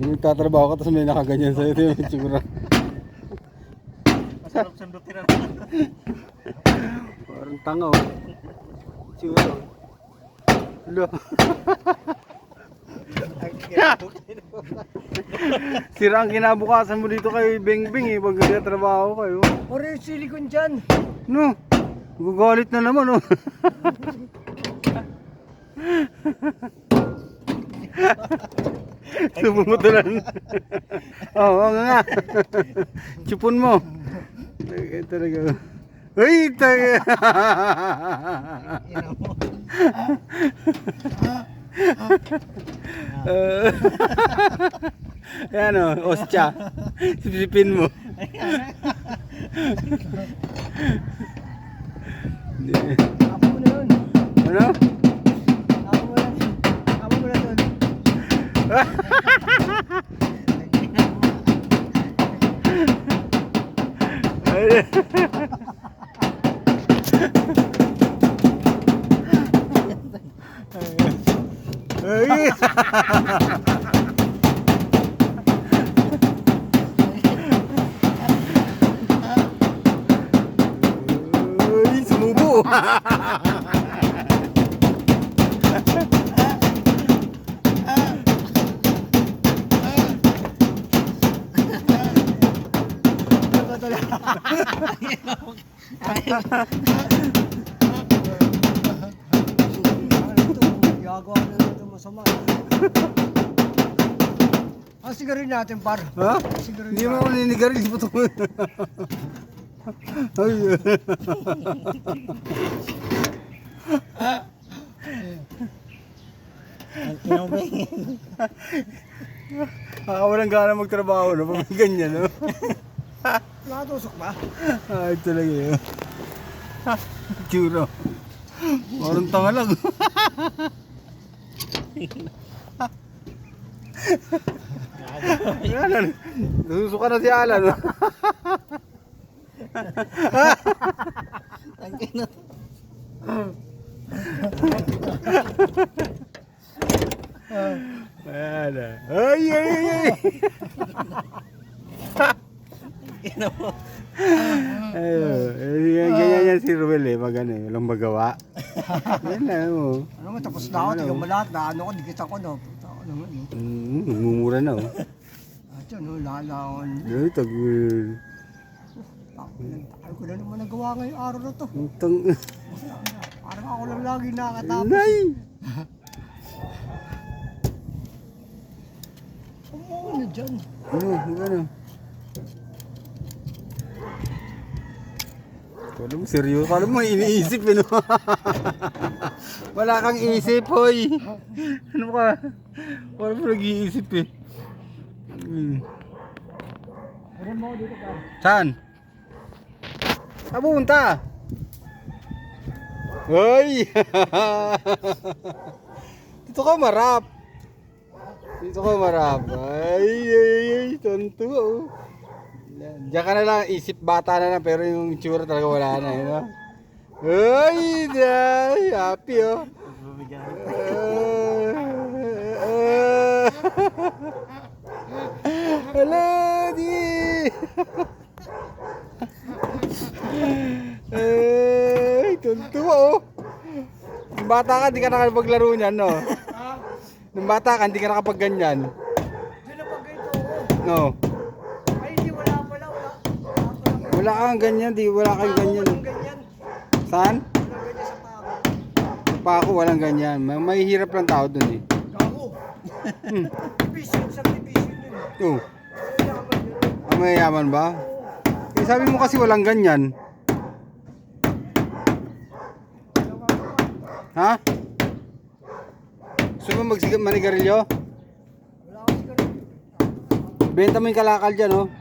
Nagtatrabaho ka tapos may nakaganyan sa'yo. Ito yung itsura. Masarap sundutin na. Parang tanga oh. Itsura oh. Hello. Sira ang kinabukasan mo dito kay Bengbeng eh. Pag trabaho kayo. Puro yung silikon dyan. No. Gugalit na naman oh. Sumumutulan. Oo nga. Chupon mo. Ay, talaga. Uy, tayo. Ayan o, ostya. Sipsipin mo. Apo mo na yun. Ano? Apo mo na. Apo mo na yun. Ay. Ay, sumubo. Gagawa na ito masama. Ang sigarin natin par. Ha? Sigarin Hindi mo ako ninigarin. Di ba ito? Ay. Walang gana magtrabaho no? Pag ganyan no? Nakatusok ba? Ay talaga yun. Tsura. Parang tanga lang. Alan, nasusuka na si Alan. Ayan na. Ay, ay, ay, ay. Ayun, ganyan yan si Ruel eh, magano eh, walang magawa. Yan na mo. Ano mo, tapos na ako. Tingnan mo lahat. Naano ko, dikit ako no. Ako naman no. Mumura na oh. At yun, no, lalaon. Ay, tagul. Tayo ko na naman nagawa ngayong araw na to. Tang... Parang ako lang lagi nakatapos. Nay! Ano dyan? Ano? Kala mo seryoso, kala mo iniisip eh no? Wala kang isip hoy. Ano ka? Wala mo nag-iisip eh. Meron mo dito ka. Saan? Saan pupunta? Hoy! Dito ka marap. Dito ka marap. Ay, tonto oh. Diyan ka na lang, isip bata na lang, pero yung tsura talaga wala na, yun, no? Ay, day, happy, oh. Hello, di. Ay, tuntua, oh. Nung bata ka, di ka nakapaglaro niyan, no? Nung bata ka, di ka nakapagganyan. Diyan na pag ito. No. Ay, hindi wala pala. Wala kang ganyan, wala kang ganyan. Walang ganyan. Saan? Walang ganyan sa pako. Pa ako, walang ganyan. May hirap lang tao dun eh. Gago. Division sa division yun. Oh, Yaman yun. mayayaman ba? Eh, sabi mo kasi walang ganyan. Ha? Gusto mo manigarilyo? Wala kasi ganun. Benta mo yung kalakal dyan, oh.